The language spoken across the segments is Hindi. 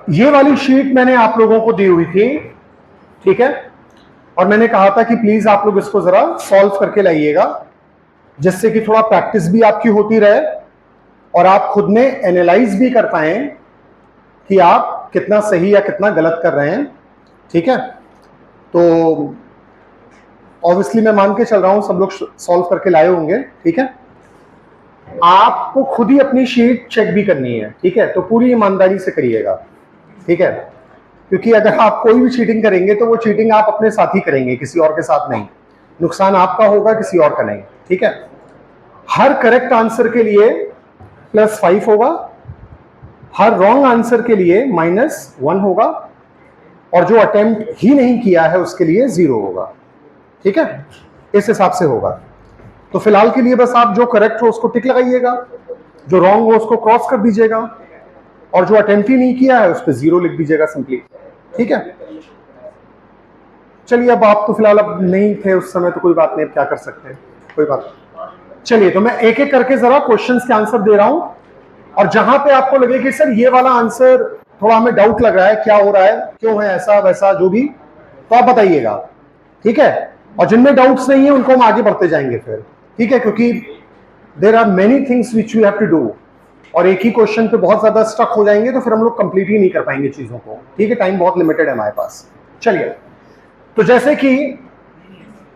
ये वाली शीट मैंने आप लोगों को दी हुई थी, ठीक है, और मैंने कहा था कि प्लीज आप लोग इसको जरा सॉल्व करके लाइएगा, जिससे कि थोड़ा प्रैक्टिस भी आपकी होती रहे और आप खुद में एनालाइज भी कर पाए कि आप कितना सही या कितना गलत कर रहे हैं, ठीक है। तो ऑब्वियसली मैं मान के चल रहा हूं सब लोग सॉल्व करके लाए होंगे, ठीक है। आपको खुद ही अपनी शीट चेक भी करनी है, ठीक है, तो पूरी ईमानदारी से करिएगा, ठीक है, क्योंकि अगर आप कोई भी चीटिंग करेंगे तो वो चीटिंग आप अपने साथ ही करेंगे, किसी और के साथ नहीं। नुकसान आपका होगा, किसी और का नहीं, ठीक है। हर करेक्ट आंसर के लिए +5 होगा, हर रॉन्ग आंसर के लिए -1 होगा, और जो अटेम्प्ट ही नहीं किया है उसके लिए 0 होगा, ठीक है। इस हिसाब से होगा। तो फिलहाल के लिए बस आप जो करेक्ट हो उसको टिक लगाइएगा, जो रॉन्ग हो उसको क्रॉस कर दीजिएगा, और जो अटेम्प्ट ही नहीं किया है उस पर 0 लिख दीजिएगा सिंपली, ठीक है। चलिए, अब आप तो फिलहाल अब नहीं थे उस समय, तो कोई बात नहीं, अब क्या कर सकते हैं, कोई बात नहीं। चलिए, तो मैं एक एक करके जरा क्वेश्चंस के आंसर दे रहा हूं, और जहां पे आपको लगे कि सर ये वाला आंसर थोड़ा हमें डाउट लग रहा है, क्या हो रहा है, क्यों है ऐसा वैसा जो भी, तो आप बताइएगा, ठीक है। और जिनमें डाउट्स नहीं है उनको हम आगे बढ़ते जाएंगे फिर, ठीक है, क्योंकि there are many things which we have to do, और एक ही क्वेश्चन पे बहुत ज्यादा स्टक हो जाएंगे तो फिर हम लोग कंप्लीट ही नहीं कर पाएंगे चीजों को, ठीक है, टाइम बहुत लिमिटेड है हमारे पास। चलिए, तो जैसे कि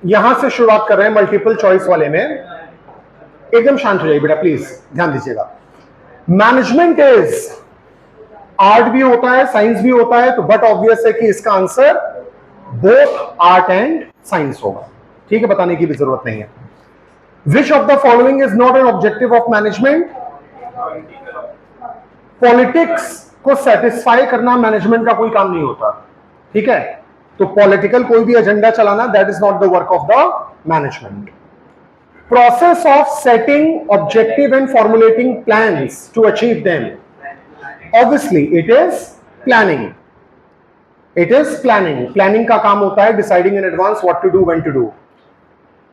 यहां से शुरुआत कर रहे हैं मल्टीपल चॉइस वाले में, एकदम शांत हो जाइए बेटा प्लीज, ध्यान दीजिएगा। मैनेजमेंट इज, आर्ट भी होता है, साइंस भी होता है, तो बट ऑब्वियस है कि इसका answer both art and science होगा, ठीक है, बताने की भी जरूरत नहीं है। विच of the following is not an objective of management? Politics को सेटिस्फाई करना मैनेजमेंट का कोई काम नहीं होता, ठीक है। तो पॉलिटिकल कोई भी एजेंडा चलाना, that is not the work of the management. Process of setting objective and formulating plans to achieve them. Obviously, it is planning. It is planning. Planning का काम होता है deciding in advance what to do, when to do.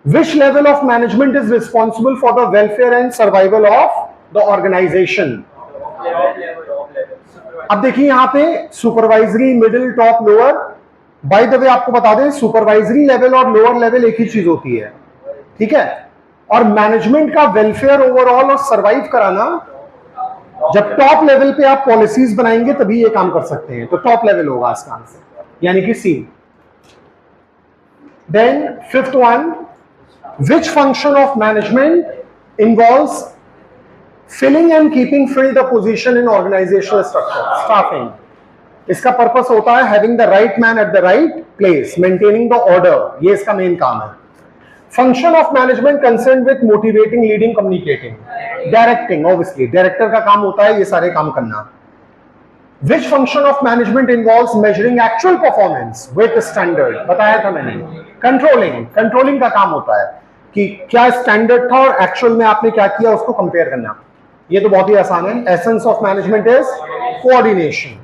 Which level of management is responsible for the welfare and survival of the organization? अब देखिए यहाँ पे supervisory, middle, top, lower. By the way आपको बता दें, सुपरवाइजरी लेवल और लोअर लेवल एक ही चीज होती है, ठीक है। और मैनेजमेंट का वेलफेयर ओवरऑल और सरवाइव कराना, जब टॉप लेवल पे आप पॉलिसीज बनाएंगे तभी ये काम कर सकते हैं, तो टॉप लेवल होगा इसका आंसर, यानी कि C. Then fifth one, which function of management involves filling and keeping fill the position in organisational structure? Staffing. इसका पर्पस होता है having the right man at the right place, maintaining the order, ये इसका मेन काम है। Function of management concern with motivating, leading, communicating, directing. Obviously director का काम होता है ये सारे काम करना। Which function of management involves measuring actual performance with standard? बताया था मैंने। कंट्रोलिंग, कंट्रोलिंग का काम होता है कि क्या स्टैंडर्ड था और एक्चुअल में आपने क्या किया उसको कंपेयर करना। ये तो बहुत ही आसान है। Essence of management is coordination.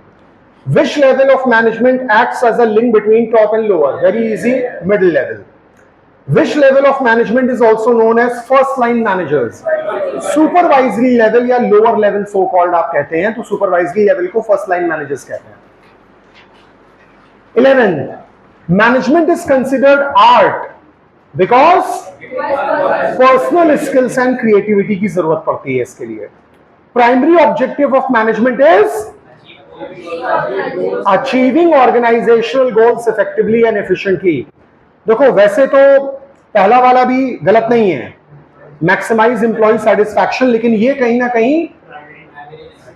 Which level of management acts as a link between top and lower? Very easy, middle level. Which level of management is also known as first line managers? Supervisory level या lower level so called आप कहते हैं, तो supervisory level को first line managers कहते हैं। 11. Management is considered art because personal skills and creativity की जरूरत पड़ती है इसके लिए। Primary objective of management is achieving organizational goals effectively and efficiently. देखो, वैसे तो पहला वाला भी गलत नहीं है, मैक्सिमाइज एम्प्लॉय सेटिस्फैक्शन, लेकिन ये कहीं ना कहीं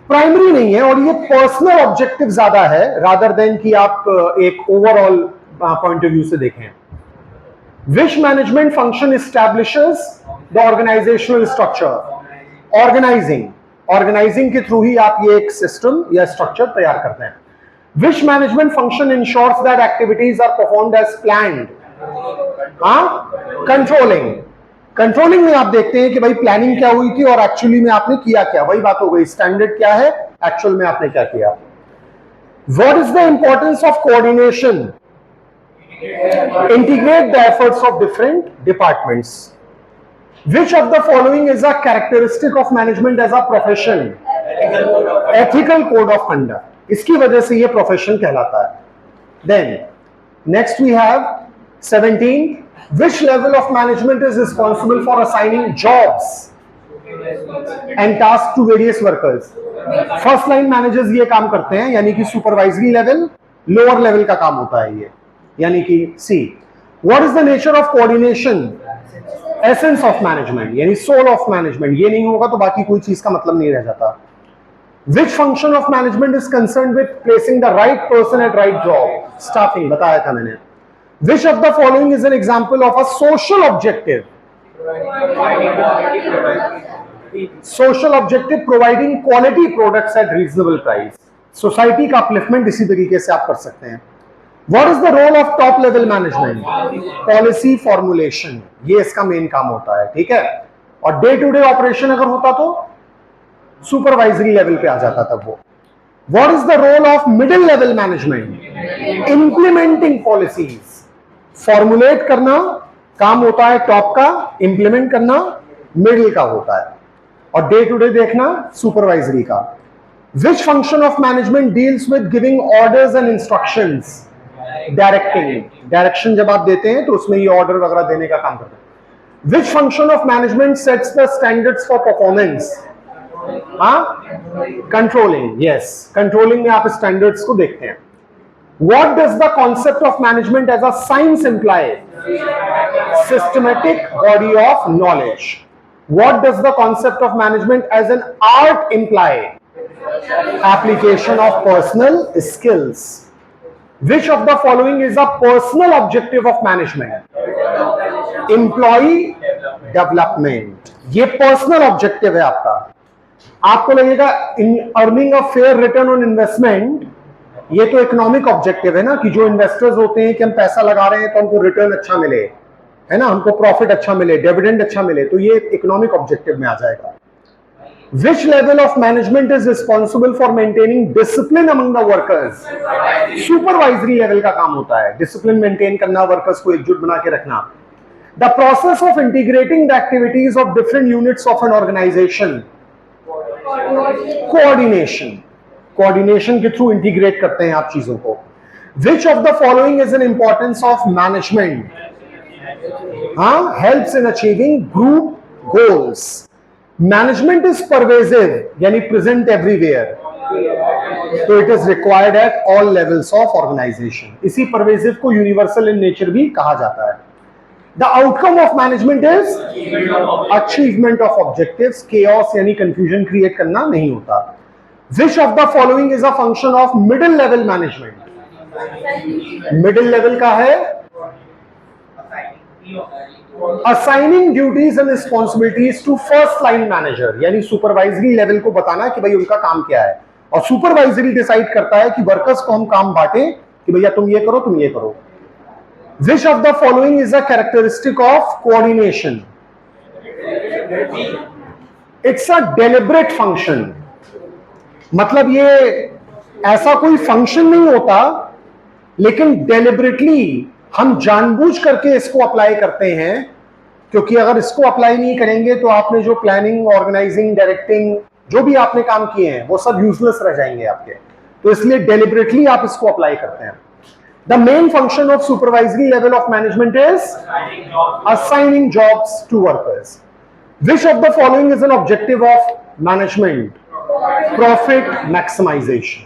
प्राइमरी नहीं है और ये पर्सनल ऑब्जेक्टिव ज्यादा है रादर देन कि आप एक ओवरऑल पॉइंट ऑफ व्यू से देखें। Which management function establishes the organisational structure? Organising, organising के थ्रू ही आप ये एक सिस्टम या स्ट्रक्चर तैयार करते हैं। Which management function ensures that activities are performed as planned? Controlling. Controlling में आप देखते हैं कि भाई प्लानिंग क्या हुई थी और एक्चुअली में आपने किया क्या, वही बात हो गई। स्टैंडर्ड क्या है, एक्चुअल में आपने क्या किया। What is the importance of coordination? Integrate the efforts of different departments. Which of the following is a characteristic of management as a profession? Ethical code of conduct. इसकी वजह से ये प्रोफेशन कहलाता है. Then next we have 17. Which level of management is responsible for assigning jobs and tasks to various workers? First line managers ये काम करते हैं, यानी कि सुपरवाइजरी लेवल, लोअर लेवल का काम होता है ये, यानी कि C. What is the nature of coordination? Essence of management, यानी सोल ऑफ मैनेजमेंट. ये नहीं होगा तो बाकी कोई चीज का मतलब नहीं रह जाता. Which function of management is concerned with placing the right person at right job? Staffing, बताया था मैंने. Which of the following is an example of a social objective? Social objective providing quality products at reasonable price. Society का upliftment इसी तरीके से आप कर सकते हैं. What is the role of top level management? Policy formulation. ये इसका मेन काम होता है, ठीक है. और डे टू डे ऑपरेशन अगर होता तो सुपरवाइजरी लेवल पे आ जाता तब वो. What is the role of middle level management? Implementing policies. Formulate करना काम होता है टॉप का, इंप्लीमेंट करना मिडिल का होता है, और डे टू डे देखना सुपरवाइजरी का. Which function of management deals with giving orders and instructions? Directing. Direction जब आप देते हैं तो उसमें ये ऑर्डर वगैरह देने का काम करते हैं. Which function of management sets the standards for performance? Controlling. Yes, controlling में आप स्टैंडर्ड्स को देखते हैं. What does the concept of management as a science imply? Systematic body of knowledge. What does the concept of management as an art imply? Application of personal skills. Which of the following is a personal objective of management? Employee development. ये पर्सनल ऑब्जेक्टिव है आपका. आपको लगेगा earning a fair return on investment, ये तो इकोनॉमिक ऑब्जेक्टिव है ना, कि जो इन्वेस्टर्स होते हैं कि हम पैसा लगा रहे हैं तो हमको रिटर्न अच्छा मिले, है ना, हमको प्रॉफिट अच्छा मिले, डिविडेंड अच्छा मिले, तो ये इकोनॉमिक ऑब्जेक्टिव में आ जाएगा. Which level of management is responsible for maintaining discipline among the workers? Supervisory level का काम होता है डिसिप्लिन मेंटेन करना, वर्कर्स को एकजुट बना के रखना. The process of integrating the activities of different units of an organization. Coordination. Coordination के थ्रू इंटीग्रेट करते हैं आप चीजों को. Which of the following is an importance of management? Helps in achieving group goals. Management is pervasive, यानी present everywhere. तो it is required at all levels of organization. इसी pervasive को universal in nature भी कहा जाता है. The outcome of management is achievement of objectives. Chaos यानी confusion create करना नहीं होता. Which of the following is a function of middle level management? Middle level का है assigning duties and responsibilities to first line manager, यानी सुपरवाइजरी लेवल को बताना कि भाई उनका काम क्या है, और सुपरवाइजरी डिसाइड करता है कि वर्कर्स को हम काम बांटे कि भैया तुम ये करो तुम ये करो. Which of the following is a characteristic of coordination? It's a deliberate function. मतलब ये ऐसा कोई फंक्शन नहीं होता, लेकिन डेलिबरेटली हम जानबूझ करके इसको अप्लाई करते हैं, क्योंकि अगर इसको अप्लाई नहीं करेंगे तो आपने जो प्लानिंग, ऑर्गेनाइजिंग, डायरेक्टिंग, जो भी आपने काम किए हैं वो सब यूजलेस रह जाएंगे आपके. तो इसलिए डेलिबरेटली आप इसको अप्लाई करते हैं. The main function of supervisory level of management is assigning jobs to workers. Which of the following is an objective of management? Profit maximization.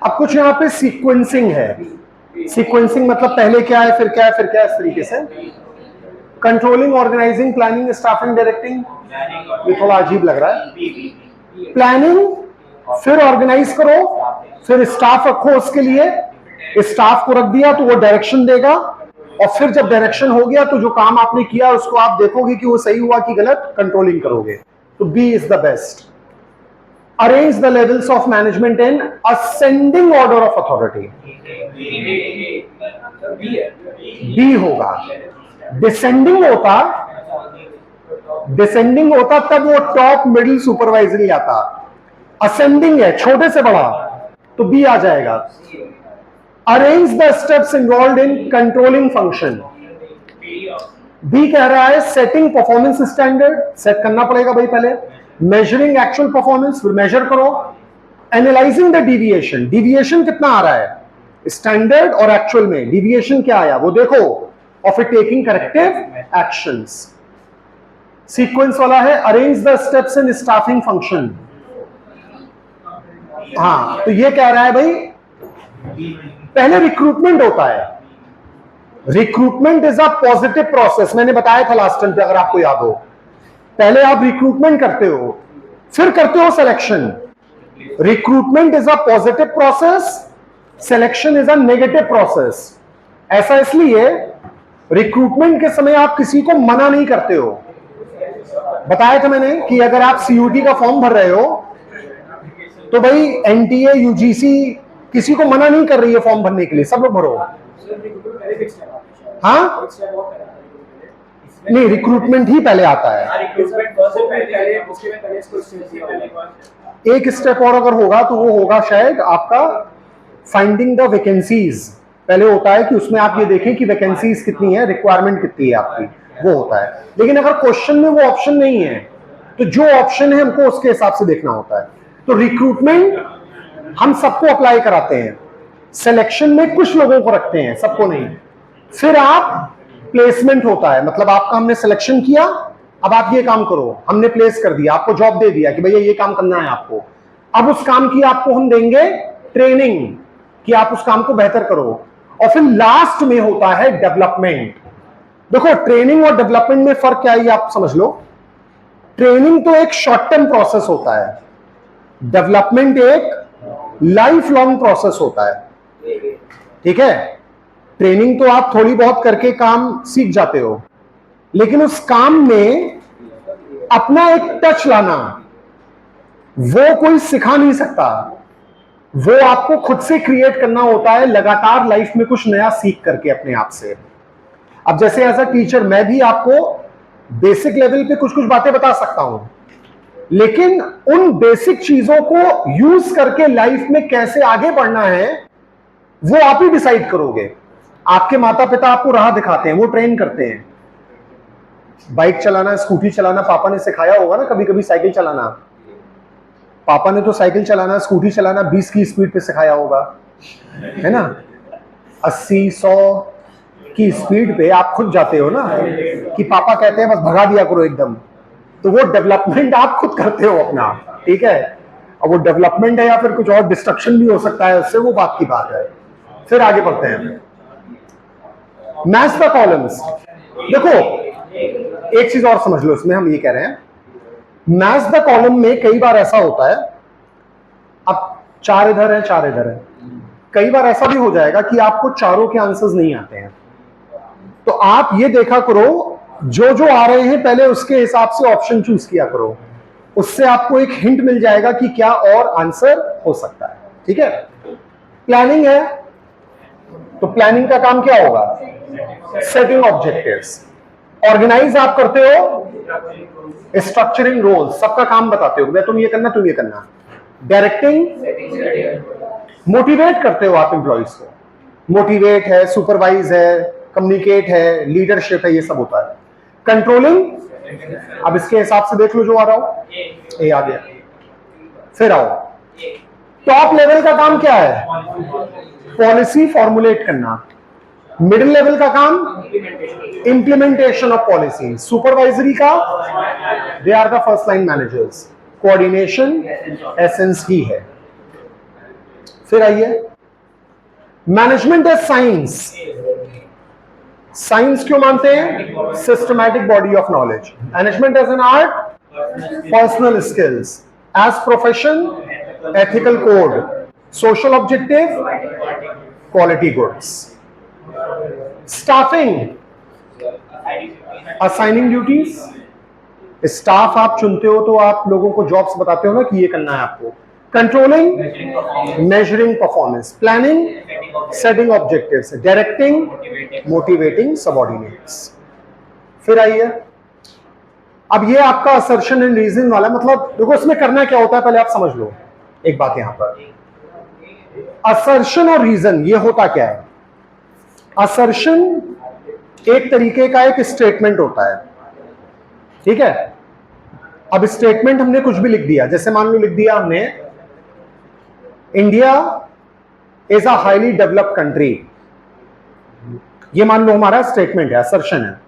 अब कुछ यहाँ पे सीक्वेंसिंग है. सीक्वेंसिंग मतलब पहले क्या है फिर क्या है फिर क्या है, इस तरीके से. Controlling, organizing, planning, staffing, directing, ये थोड़ा अजीब लग रहा है. प्लानिंग, फिर ऑर्गेनाइज करो, फिर स्टाफ रखो उसके लिए, स्टाफ को रख दिया तो वो डायरेक्शन देगा, और फिर जब डायरेक्शन हो गया तो जो काम आपने किया उसको आप देखोगे कि वो सही हुआ कि गलत, कंट्रोलिंग करोगे. तो B is the best. Arrange the levels of management in ascending order of authority. B होगा. Descending होता तब वो टॉप मिडिल सुपरवाइजरी आता. Ascending है छोटे से बड़ा, तो B आ जाएगा. Arrange the steps involved in controlling function. B कह रहा है setting performance standard, सेट करना पड़ेगा भाई पहले. मेजरिंग एक्चुअल परफॉर्मेंस, फिर मेजर करो. एनालाइजिंग द डिविएशन, डिविएशन कितना आ रहा है स्टैंडर्ड और एक्चुअल में, डिविएशन क्या आया वो देखो, of it taking corrective actions. Sequence वाला है arrange the steps in staffing function. हाँ, तो ये कह रहा है भाई पहले रिक्रूटमेंट होता है, recruitment is a positive process, मैंने बताया था लास्ट टाइम पे अगर आपको याद हो। पहले आप रिक्रूटमेंट करते हो, फिर करते हो selection. Recruitment is a positive process, selection is a negative process. ऐसा इसलिए रिक्रूटमेंट के समय आप किसी को मना नहीं करते हो। बताया था मैंने कि अगर आप सीयूटी का फॉर्म भर रहे हो तो भाई एनटीए यूजीसी किसी को मना नहीं कर रही है फॉर्म भरने के लिए, सब लोग भरो। हाँ नहीं, रिक्रूटमेंट ही पहले आता है। एक स्टेप और अगर होगा तो वो होगा शायद आपका फाइंडिंग द वैकेंसीज। पहले होता है कि उसमें आप ये देखें कि वैकेंसीज कितनी है, रिक्वायरमेंट कितनी है आपकी, वो होता है। लेकिन अगर क्वेश्चन में वो ऑप्शन नहीं है तो जो ऑप्शन है हमको उसके हिसाब से देखना होता है। तो रिक्रूटमेंट हम सबको अप्लाई कराते हैं, सिलेक्शन में कुछ लोगों को रखते हैं, सबको नहीं। फिर आप प्लेसमेंट होता है, मतलब आपका हमने सिलेक्शन किया, अब आप ये काम करो, हमने प्लेस कर दिया, आपको जॉब दे दिया कि भैया ये काम करना है आपको। अब उस काम की आपको हम देंगे ट्रेनिंग कि आप उस काम को बेहतर करो। और फिर लास्ट में होता है डेवलपमेंट। देखो ट्रेनिंग और डेवलपमेंट में फर्क क्या है आप समझ लो। ट्रेनिंग तो एक शॉर्ट टर्म प्रोसेस होता है, डेवलपमेंट एक लाइफ लॉन्ग प्रोसेस होता है। ठीक है, ट्रेनिंग तो आप थोड़ी बहुत करके काम सीख जाते हो, लेकिन उस काम में अपना एक टच लाना वो कोई सिखा नहीं सकता, वो आपको खुद से क्रिएट करना होता है, लगातार लाइफ में कुछ नया सीख करके अपने आप से। अब जैसे एज अ टीचर मैं भी आपको बेसिक लेवल पे कुछ कुछ बातें बता सकता हूं, लेकिन उन बेसिक चीजों को यूज करके लाइफ में कैसे आगे बढ़ना है वो आप ही डिसाइड करोगे। आपके माता पिता आपको राह दिखाते हैं, वो ट्रेन करते हैं। बाइक चलाना, स्कूटी चलाना पापा ने सिखाया होगा ना, कभी कभी साइकिल चलाना पापा ने तो साइकिल चलाना, स्कूटी चलाना 20 की स्पीड पे सिखाया होगा, है ना। 80-100 की स्पीड पे आप खुद जाते हो ना, कि पापा कहते हैं बस भगा दिया करो एकदम, तो वो डेवलपमेंट आप खुद करते हो अपना। ठीक है, अब वो डेवलपमेंट है या फिर कुछ और डिस्ट्रक्शन भी हो सकता है उससे, वो बात की बात है। फिर आगे बढ़ते हैं, मैच द कॉलम्स। देखो एक चीज और समझ लो इसमें, हम ये कह रहे हैं मैच द कॉलम में कई बार ऐसा होता है, अब 4 इधर है 4 इधर है, कई बार ऐसा भी हो जाएगा कि आपको चारों के आंसर्स नहीं आते हैं, तो आप ये देखा करो जो जो आ रहे हैं पहले उसके हिसाब से ऑप्शन चूज किया करो, उससे आपको एक हिंट मिल जाएगा कि क्या और आंसर हो सकता है। ठीक है, प्लानिंग है, तो प्लानिंग का काम क्या होगा, सेटिंग ऑब्जेक्टिव्स। ऑर्गेनाइज आप करते हो, स्ट्रक्चरिंग रोल, सबका काम बताते हो, तुम ये करना तुम ये करना। डायरेक्टिंग, मोटिवेट करते हो आप एम्प्लॉइज को, मोटिवेट है, सुपरवाइज है, कम्युनिकेट है, लीडरशिप है, ये सब होता है। कंट्रोलिंग, अब इसके हिसाब से देख लो जो आ रहा हो, ए आ गया। फिर आओ, टॉप लेवल का काम क्या है, पॉलिसी फॉर्मुलेट करना। मिडिल लेवल का काम इंप्लीमेंटेशन ऑफ पॉलिसी। सुपरवाइजरी का they are the first line managers, coordination essence ही है। फिर आइए, मैनेजमेंट एज साइंस। साइंस क्यों मानते हैं, systematic body of knowledge. Management as an art, personal skills. As profession, ethical code. Social objective, quality goods. Staffing, assigning duties. Staff आप चुनते हो तो आप लोगों को जॉब्स बताते हो ना कि ये करना है आपको। Controlling, measuring performance. Planning, setting objectives. Directing, motivating subordinates. फिर आइए, अब ये आपका असर्शन एंड रीजनिंग वाला, मतलब देखो इसमें करना क्या होता है पहले आप समझ लो एक बात। यहां पर असर्शन और रीजन ये होता क्या है। असर्शन एक तरीके का एक स्टेटमेंट होता है, ठीक है। अब स्टेटमेंट हमने कुछ भी लिख दिया, जैसे मान लो लिख दिया हमने India is a highly developed country, ये मान लो हमारा स्टेटमेंट है, असर्शन है।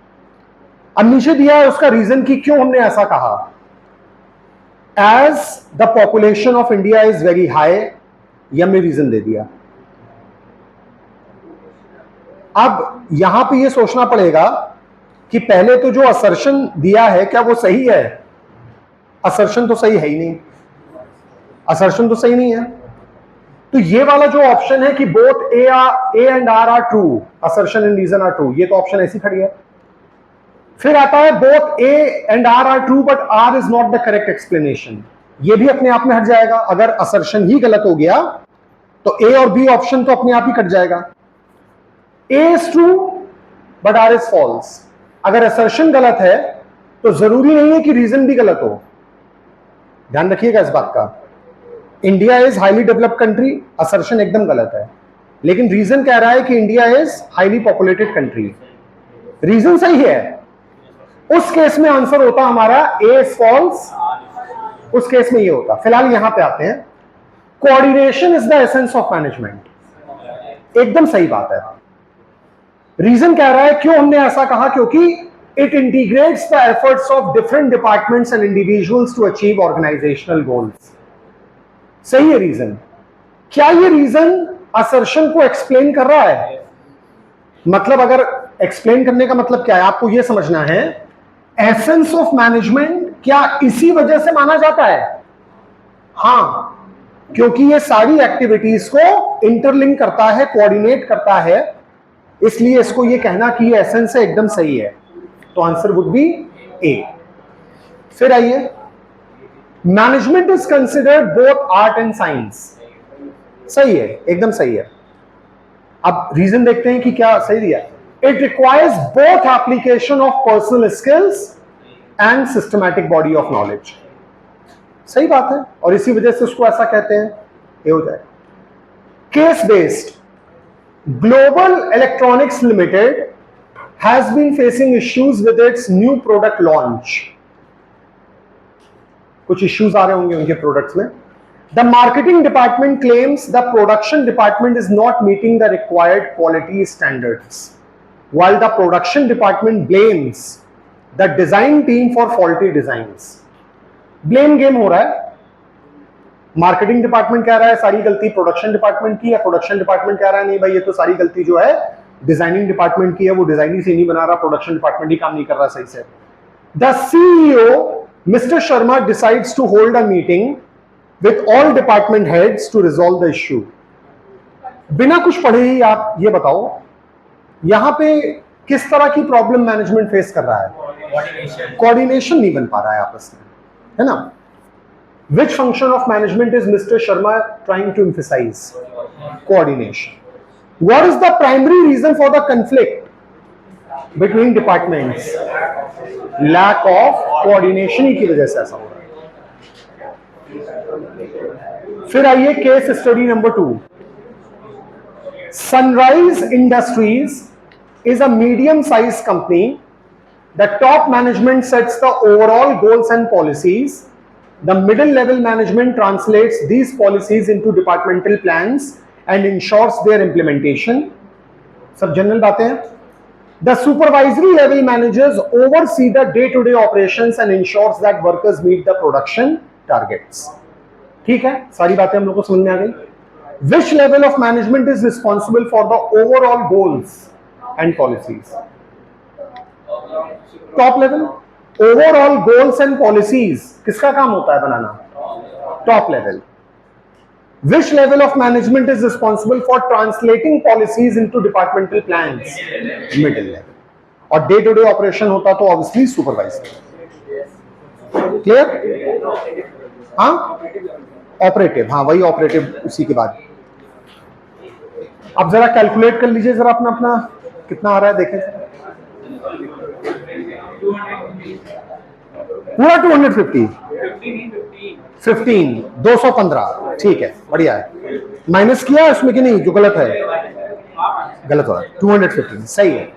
अब नीचे दिया है उसका रीजन कि क्यों हमने ऐसा कहा। As the population of India is very high, ये हमने रीजन दे दिया। अब यहां पे ये सोचना पड़ेगा कि पहले तो जो असर्शन दिया है क्या वो सही है? असर्शन तो सही है ही नहीं, असर्शन तो सही नहीं है। तो ये वाला जो ऑप्शन है कि both A and R are true, assertion and reason are true, ये तो ऑप्शन ऐसी खड़ी है। फिर आता है both A and R true but R is not the correct explanation, ये भी अपने आप में हट जाएगा। अगर असर्शन ही गलत हो गया तो ए और बी ऑप्शन तो अपने आप ही कट जाएगा। A is true but R is false, अगर असर्शन गलत है तो जरूरी नहीं है कि रीजन भी गलत हो, ध्यान रखिएगा इस बात का। India is highly developed country, assertion एकदम गलत है, लेकिन रीजन कह रहा है कि India is highly populated country, reason सही है। उस केस में आंसर होता हमारा ए इज फॉल्स, उस केस में ये होता। फिलहाल यहां पे आते हैं, coordination is the essence of management, एकदम सही बात है। रीजन कह रहा है क्यों हमने ऐसा कहा, क्योंकि it integrates the efforts of different departments and individuals to achieve organizational goals, सही है रीजन। क्या ये रीजन असर्शन को एक्सप्लेन कर रहा है? मतलब अगर एक्सप्लेन करने का मतलब क्या है, आपको यह समझना है एसेंस ऑफ मैनेजमेंट क्या इसी वजह से माना जाता है? हां, क्योंकि ये सारी एक्टिविटीज को इंटरलिंक करता है, कोऑर्डिनेट करता है, इसलिए इसको ये कहना कि ये एसेंस है एकदम सही है। तो आंसर वुड बी ए। फिर आइए, management is considered both art and science, सही है, एकदम सही है। अब रीजन देखते हैं कि क्या सही दिया। It requires both application of personal skills and systematic body of knowledge, सही बात है, और इसी वजह से उसको ऐसा कहते हैं, ये हो जाए। Case based, global electronics limited has been facing issues with its new product launch, कुछ इश्यूज आ रहे होंगे उनके प्रोडक्ट्स में। The marketing department claims the production department is not meeting the required quality standards, while the production department blames the design team for faulty designs. Blame game हो रहा है, मार्केटिंग डिपार्टमेंट कह रहा है सारी गलती प्रोडक्शन डिपार्टमेंट की है, प्रोडक्शन डिपार्टमेंट कह रहा है नहीं भाई ये तो सारी गलती जो है डिजाइनिंग डिपार्टमेंट की है, वो डिजाइनिंग से नहीं बना रहा, प्रोडक्शन डिपार्टमेंट ही काम नहीं कर रहा सही से। The CEO Mr. Sharma decides to hold a meeting with all department heads to resolve the issue. बिना कुछ पढ़े ही आप ये बताओ यहां पे किस तरह की प्रॉब्लम मैनेजमेंट फेस कर रहा है? कोऑर्डिनेशन नहीं बन पा रहा है आपस में, है ना। Which function of management is mister Sharma trying to emphasise? Coordination. What is the primary reason for the conflict between departments? Lack of coordination ही की वजह से ऐसा हो रहा है। फिर आइए case study number 2। Sunrise Industries is a medium-sized company. The top management sets the overall goals and policies. The middle-level management translates these policies into departmental plans and ensures their implementation. सब जनरल बातें हैं। The supervisory level managers oversee the day-to-day operations and ensures that workers meet the production targets. ठीक है, सारी बातें हम लोग को समझ में आ गई। Which level of management is responsible for the overall goals and policies? Top level. Overall goals and policies किसका काम होता है बनाना? Top level. Which level of management is responsible for translating policies into departmental plans? Middle level. और day to day operation होता तो obviously supervisor. Clear? हाँ? Operative, हाँ वही operative उसी के बाद। अब जरा कैलकुलेट कर लीजिए जरा अपना अपना कितना आ रहा है देखें। पूरा 250, 15, 215, ठीक है, बढ़िया है। माइनस किया उसमें कि नहीं, जो गलत है गलत हो रहा है। 215 सही है।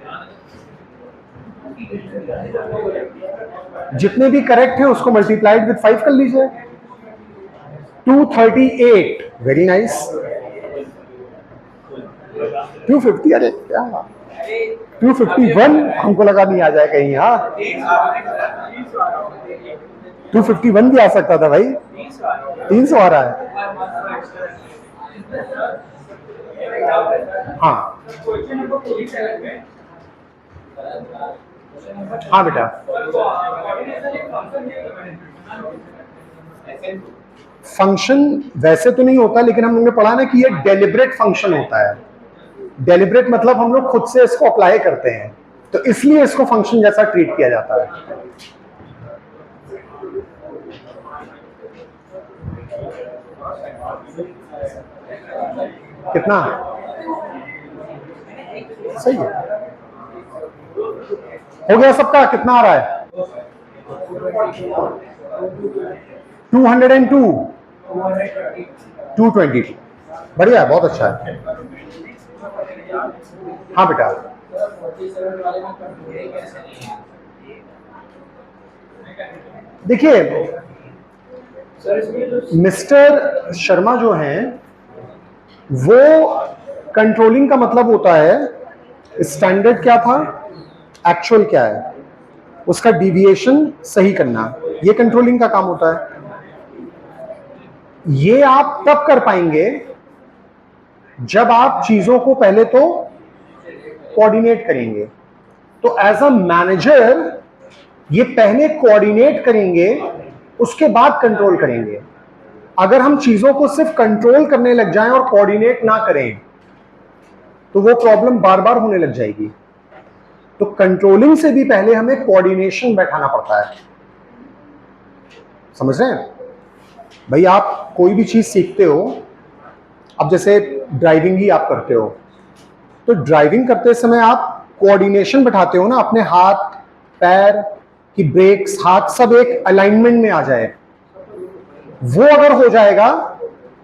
जितने भी करेक्ट है उसको मल्टीप्लाइड विद 5 कर लीजिए। 238, वेरी नाइस। 250, अरे क्या 251 हमको लगा नहीं आ जाए कहीं। हाँ 251 भी आ सकता था भाई। 300 आ रहा है। हाँ हाँ बेटा, फंक्शन वैसे तो नहीं होता, लेकिन हम लोगों ने पढ़ा ना कि ये डेलिब्रेट फंक्शन होता है। डेलिब्रेट मतलब हम लोग खुद से इसको अप्लाई करते हैं, तो इसलिए इसको फंक्शन जैसा ट्रीट किया जाता है। कितना सही है? हो गया सबका? कितना आ रहा है? 202, 222, बढ़िया, बहुत अच्छा है। हाँ बेटा, देखिए मिस्टर शर्मा जो हैं, वो कंट्रोलिंग का मतलब होता है स्टैंडर्ड क्या था, एक्चुअल क्या है, उसका डिविएशन सही करना, ये कंट्रोलिंग का काम होता है। ये आप तब कर पाएंगे जब आप चीजों को पहले तो कोऑर्डिनेट करेंगे। तो एज अ मैनेजर ये पहले कोऑर्डिनेट करेंगे, उसके बाद कंट्रोल करेंगे। अगर हम चीजों को सिर्फ कंट्रोल करने लग जाएं और कोऑर्डिनेट ना करें, तो वो प्रॉब्लम बार बार होने लग जाएगी। तो कंट्रोलिंग से भी पहले हमें कोऑर्डिनेशन बैठाना पड़ता है। समझ रहे हैं भाई? आप कोई भी चीज सीखते हो, अब जैसे ड्राइविंग ही आप करते हो, तो ड्राइविंग करते समय आप कोऑर्डिनेशन बैठाते हो ना, अपने हाथ पैर की ब्रेक्स, हाथ सब एक अलाइनमेंट में आ जाए। वो अगर हो जाएगा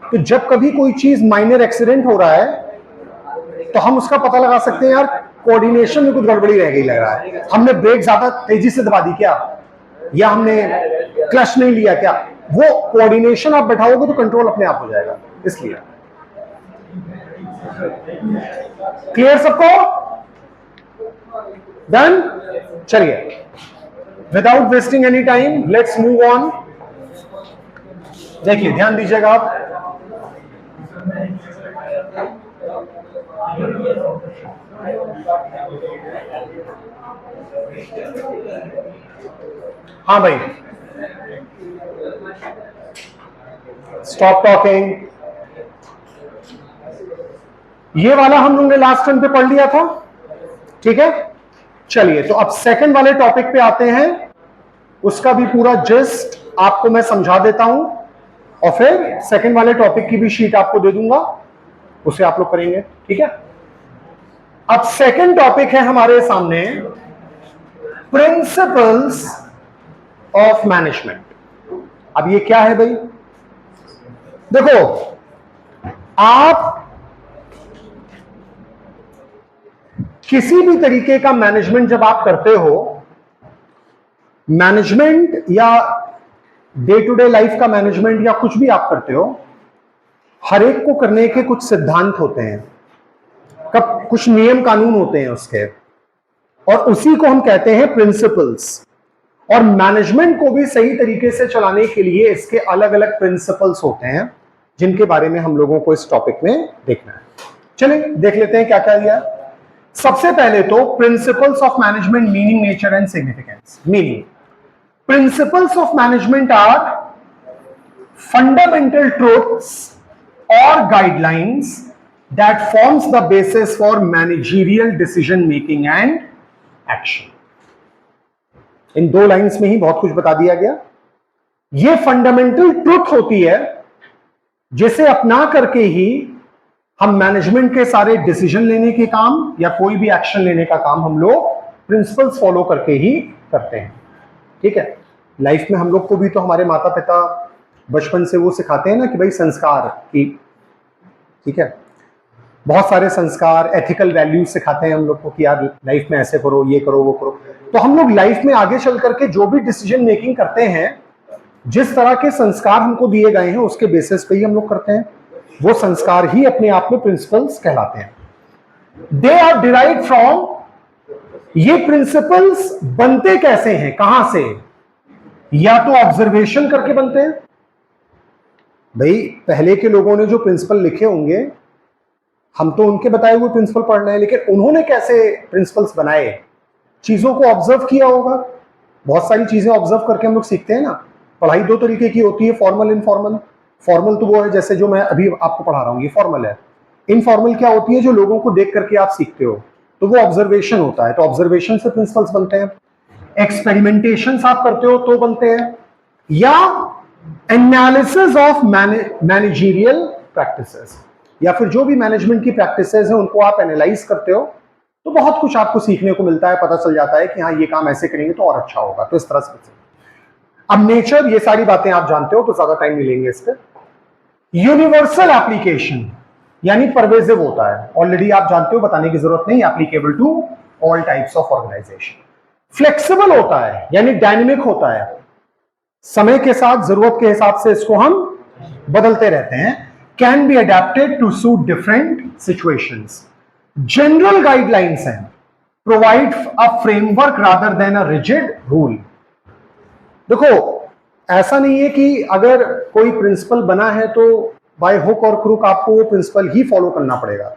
तो जब कभी कोई चीज माइनर एक्सीडेंट हो रहा है, तो हम उसका पता लगा सकते हैं, यार कोऑर्डिनेशन में कुछ गड़बड़ी रह गई लग रहा है, हमने ब्रेक ज्यादा तेजी से दबा दी क्या, या हमने क्लच नहीं लिया क्या। वो कोऑर्डिनेशन आप बैठाओगे तो कंट्रोल अपने आप हो जाएगा। इसलिए क्लियर सबको? डन? चलिए, without wasting any time let's move on. देखिए ध्यान दीजिएगा आप, हाँ भाई, स्टॉप टॉकिंग। ये वाला हम लोगों ने लास्ट टाइम पे पढ़ लिया था, ठीक है। चलिए, तो अब सेकंड वाले टॉपिक पे आते हैं, उसका भी पूरा जिस्ट आपको मैं समझा देता हूं, और फिर सेकंड वाले टॉपिक की भी शीट आपको दे दूंगा, उसे आप लोग करेंगे, ठीक है। अब सेकंड टॉपिक है हमारे सामने, प्रिंसिपल्स ऑफ मैनेजमेंट। अब ये क्या है भाई? देखो, आप किसी भी तरीके का मैनेजमेंट जब आप करते हो, मैनेजमेंट या डे टू डे लाइफ का मैनेजमेंट या कुछ भी आप करते हो, हर एक को करने के कुछ सिद्धांत होते हैं, कब कुछ नियम कानून होते हैं उसके, और उसी को हम कहते हैं प्रिंसिपल्स। और मैनेजमेंट को भी सही तरीके से चलाने के लिए इसके अलग अलग प्रिंसिपल्स होते हैं, जिनके बारे में हम लोगों को इस टॉपिक में देखना है। चलिए देख लेते हैं क्या क्या दिया। सबसे पहले तो principles of management, meaning, nature and significance. Meaning, principles of management are fundamental truths और guidelines that forms the basis for managerial decision making and action. इन दो लाइंस में ही बहुत कुछ बता दिया गया। ये फंडामेंटल ट्रुथ होती है जिसे अपना करके ही हम मैनेजमेंट के सारे डिसीजन लेने के काम या कोई भी एक्शन लेने का काम हम लोग प्रिंसिपल्स फॉलो करके ही करते हैं, ठीक है। लाइफ में हम लोग को भी तो हमारे माता पिता बचपन से वो सिखाते हैं ना कि भाई संस्कार की, ठीक है, बहुत सारे संस्कार, एथिकल वैल्यूज सिखाते हैं हम लोग को कि यार लाइफ में ऐसे करो, ये करो, वो करो। तो हम लोग लाइफ में आगे चल करके जो भी डिसीजन मेकिंग करते हैं, जिस तरह के संस्कार हमको दिए गए हैं उसके बेसिस पे ही हम लोग करते हैं, वो संस्कार ही अपने आप में प्रिंसिपल्स कहलाते हैं। दे आर डिराइव्ड फ्रॉम, ये प्रिंसिपल्स बनते कैसे हैं, कहां से? या तो ऑब्जर्वेशन करके बनते हैं। भाई पहले के लोगों ने जो प्रिंसिपल लिखे होंगे, हम तो उनके बताए हुए प्रिंसिपल पढ़ रहे हैं, लेकिन उन्होंने कैसे प्रिंसिपल्स बनाए, चीजों को ऑब्जर्व किया होगा। बहुत सारी चीजें ऑब्जर्व करके हम लोग सीखते हैं ना। पढ़ाई दो तरीके की होती है, फॉर्मल, इनफॉर्मल। फॉर्मल तो वो है जैसे जो मैं अभी आपको पढ़ा रहा हूं, ये फॉर्मल है। इनफॉर्मल क्या होती है? जो लोगों को देख करके आप सीखते हो, तो वो ऑब्जर्वेशन होता है। तो ऑब्जर्वेशन से प्रिंसिपल्स बनते हैं। एक्सपेरिमेंटेशन आप करते हो तो बनते हैं, या एनालिसिस ऑफ मैनेजरियल प्रैक्टिसेस, या फिर जो भी मैनेजमेंट की प्रैक्टिसेस है उनको आप एनालाइज करते हो, तो बहुत कुछ आपको सीखने को मिलता है, पता चल जाता है कि हाँ ये काम ऐसे करेंगे तो और अच्छा होगा। तो इस तरह से अब नेचर, ये सारी बातें आप जानते हो तो ज्यादा टाइम नहीं लेंगे इस पर। यूनिवर्सल एप्लीकेशन यानी परवेजिव होता है, ऑलरेडी आप जानते हो, बताने की जरूरत नहीं, applicable to all types of organization. Flexible होता है यानी डायनेमिक होता है, समय के साथ जरूरत के हिसाब से इसको हम बदलते रहते हैं। Can be adapted to suit different situations. General guidelines हैं, provide a framework rather than a rigid rule. देखो ऐसा नहीं है कि अगर कोई प्रिंसिपल बना है तो बाय हुक और क्रूक आपको वो प्रिंसिपल ही फॉलो करना पड़ेगा।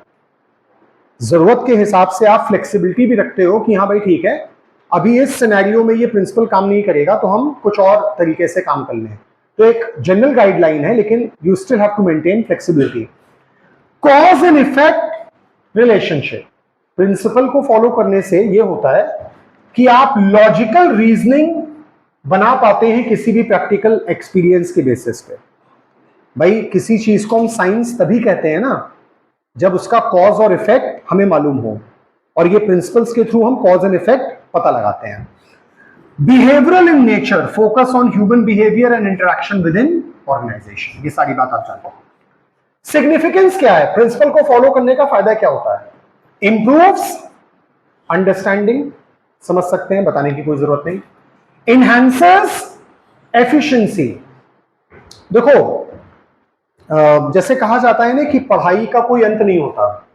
जरूरत के हिसाब से आप फ्लेक्सिबिलिटी भी रखते हो कि हाँ भाई ठीक है, अभी इस सिनेरियो में ये प्रिंसिपल काम नहीं करेगा तो हम कुछ और तरीके से काम कर लें। तो एक जनरल गाइडलाइन है, लेकिन you still have to maintain flexibility. Cause and effect relationship, principle को फॉलो करने से ये होता है कि आप लॉजिकल रीजनिंग बना पाते हैं किसी भी प्रैक्टिकल एक्सपीरियंस के बेसिस पे। भाई किसी चीज को हम साइंस तभी कहते हैं ना जब उसका कॉज और इफेक्ट हमें मालूम हो, और ये प्रिंसिपल्स के थ्रू हम कॉज एंड इफेक्ट पता लगाते हैं। Behavioural in nature, focus on human behaviour and interaction within organization, ये सारी बात आप जानते हो। सिग्निफिकेंस क्या है? प्रिंसिपल को फॉलो करने का फायदा क्या होता है? इंप्रूव्स अंडरस्टैंडिंग, समझ सकते हैं, बताने की कोई जरूरत नहीं। इनहैंसेस एफिशिएंसी, देखो जैसे कहा जाता है ना कि पढ़ाई का कोई अंत नहीं होता।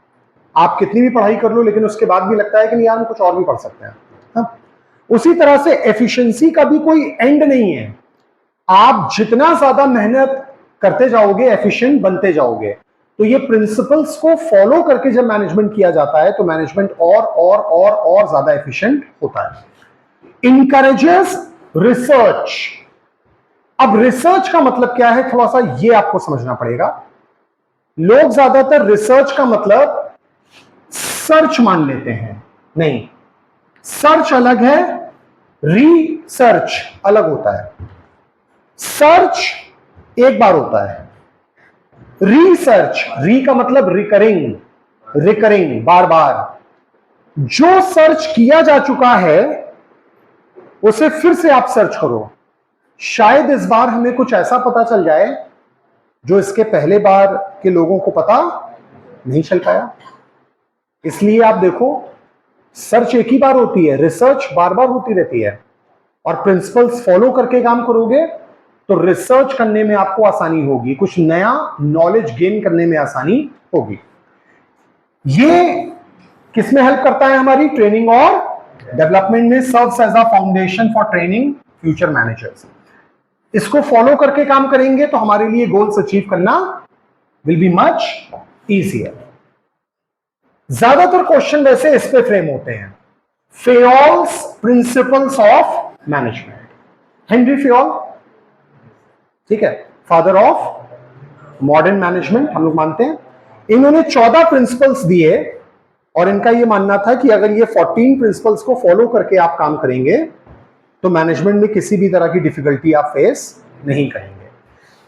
आप कितनी भी पढ़ाई कर लो लेकिन उसके बाद भी लगता है कि नहीं यार हम कुछ और भी पढ़ सकते हैं। हाँ? उसी तरह से एफिशिएंसी का भी कोई एंड नहीं है। आप जितना ज्यादा मेहनत करते जाओगे एफिशिएंट बनते जाओगे। तो ये प्रिंसिपल्स को फॉलो करके जब मैनेजमेंट किया जाता है तो मैनेजमेंट और ज्यादा एफिशिएंट होता है। इनकरेजेस रिसर्च, अब रिसर्च का मतलब क्या है थोड़ा सा ये आपको समझना पड़ेगा। लोग ज्यादातर रिसर्च का मतलब सर्च मान लेते हैं, नहीं, सर्च अलग है, रिसर्च अलग होता है। सर्च एक बार होता है, रिसर्च, री का मतलब रिकरिंग, रिकरिंग बार बार। जो सर्च किया जा चुका है उसे फिर से आप सर्च करो, शायद इस बार हमें कुछ ऐसा पता चल जाए जो इसके पहले बार के लोगों को पता नहीं चल पाया। इसलिए आप देखो सर्च एक ही बार होती है, रिसर्च बार बार होती रहती है। और प्रिंसिपल्स फॉलो करके काम करोगे तो रिसर्च करने में आपको आसानी होगी, कुछ नया नॉलेज गेन करने में आसानी होगी। ये किसमें हेल्प करता है? हमारी ट्रेनिंग और डेवलपमेंट में। Serves as a foundation for training future managers. इसको फॉलो करके काम करेंगे तो हमारे लिए गोल्स अचीव करना विल बी मच इजियर। ज्यादातर क्वेश्चन वैसे इस पे फ्रेम होते हैं, Fayol's principles of management. Henri Fayol, ठीक है, फादर ऑफ मॉडर्न मैनेजमेंट हम लोग मानते हैं। इन्होंने 14 प्रिंसिपल्स दिए और इनका यह मानना था कि अगर ये 14 प्रिंसिपल्स को फॉलो करके आप काम करेंगे तो मैनेजमेंट में किसी भी तरह की डिफिकल्टी आप फेस नहीं करेंगे।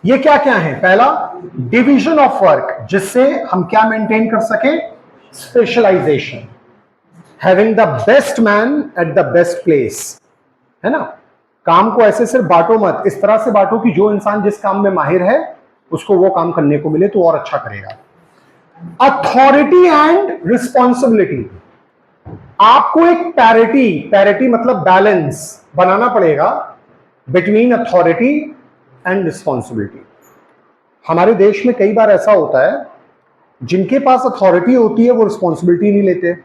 ये क्या क्या है? पहला, डिवीजन ऑफ वर्क, जिससे हम क्या मेंटेन कर सके? Specialization, having the best man at the best place, है ना। काम को ऐसे सिर्फ बांटो मत, इस तरह से बांटो कि जो इंसान जिस काम में माहिर है उसको वो काम करने को मिले तो और अच्छा करेगा। अथॉरिटी एंड रिस्पॉन्सिबिलिटी, आपको एक पैरिटी, पैरिटी मतलब बैलेंस बनाना पड़ेगा बिटवीन अथॉरिटी एंड रिस्पॉन्सिबिलिटी। हमारे देश में कई बार ऐसा होता है, जिनके पास अथॉरिटी होती है वो रिस्पॉन्सिबिलिटी नहीं लेते,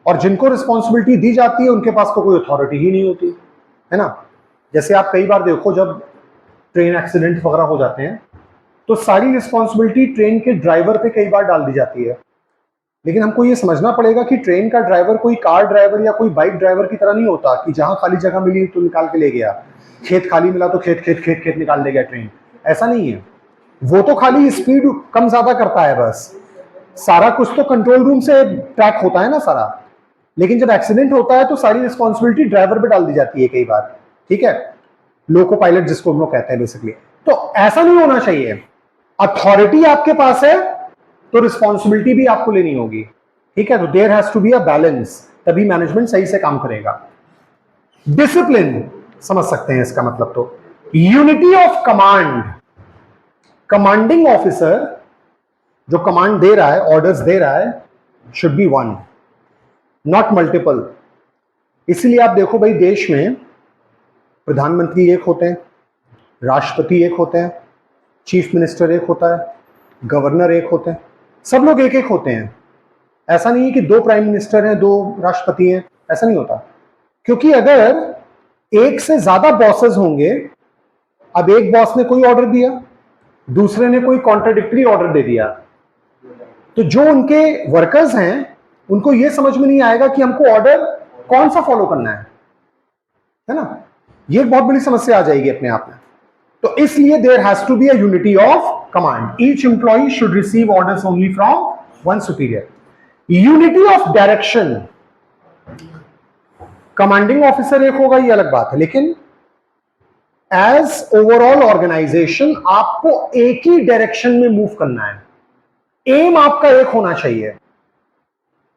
और जिनको रिस्पॉन्सिबिलिटी दी जाती है उनके पास तो कोई अथॉरिटी ही नहीं होती, है ना। जैसे आप कई बार देखो, जब ट्रेन एक्सीडेंट वगैरह हो जाते हैं तो सारी रिस्पॉन्सिबिलिटी ट्रेन के ड्राइवर पे कई बार डाल दी जाती है। लेकिन हमको ये समझना पड़ेगा कि ट्रेन का ड्राइवर कोई कार ड्राइवर या कोई बाइक ड्राइवर की तरह नहीं होता कि जहां खाली जगह मिली तो निकाल के ले गया, खेत खाली मिला तो खेत खेत खेत खेत निकाल ले गया ट्रेन। ऐसा नहीं है, वो तो खाली स्पीड कम ज्यादा करता है बस, सारा कुछ तो कंट्रोल रूम से ट्रैक होता है ना सारा। लेकिन जब एक्सीडेंट होता है तो सारी रिस्पॉन्सिबिलिटी ड्राइवर पे डाल दी जाती है कई बार, ठीक है, लोको पायलट जिसको हम लोग कहते हैं बेसिकली। तो ऐसा नहीं होना चाहिए, अथॉरिटी आपके पास है तो रिस्पॉन्सिबिलिटी भी आपको लेनी होगी, ठीक है। तो there has to be a balance, तभी मैनेजमेंट सही से काम करेगा। डिसिप्लिन समझ सकते हैं इसका मतलब, तो unity of command, commanding officer जो कमांड दे रहा है, ऑर्डर्स दे रहा है, should be one, not multiple. इसलिए आप देखो भाई, देश में प्रधानमंत्री एक होते हैं, राष्ट्रपति एक होते हैं, चीफ मिनिस्टर एक होता है, गवर्नर एक होते हैं, सब लोग एक एक होते हैं। ऐसा नहीं है कि दो प्राइम मिनिस्टर हैं, दो राष्ट्रपति हैं, ऐसा नहीं होता। क्योंकि अगर एक से ज्यादा बॉसेस होंगे, अब एक बॉस ने कोई ऑर्डर दिया, दूसरे ने कोई कॉन्ट्राडिक्टरी ऑर्डर दे दिया, तो जो उनके वर्कर्स हैं उनको यह समझ में नहीं आएगा कि हमको ऑर्डर कौन सा फॉलो करना है ना। यह एक बहुत बड़ी समस्या आ जाएगी अपने आप में। तो इसलिए there has to be a unity of command, each employee should receive orders only from one superior. Unity of direction, commanding officer एक होगा ये अलग बात है, लेकिन एज ओवरऑल ऑर्गेनाइजेशन आपको एक ही डायरेक्शन में मूव करना है, एम आपका एक होना चाहिए।